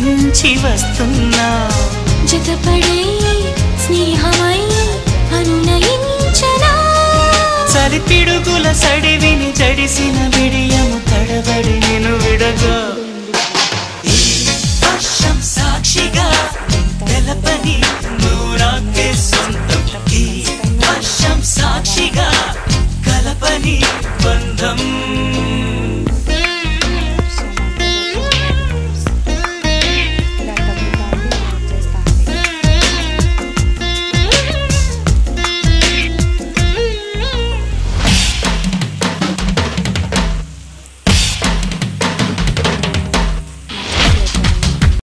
వికసించి వస్తున్నా జతపడే స్నేహమై అనునయించనా చలి పిడుగుల సడివిని జడిసిన బిడియము తడబడి నేను విడగా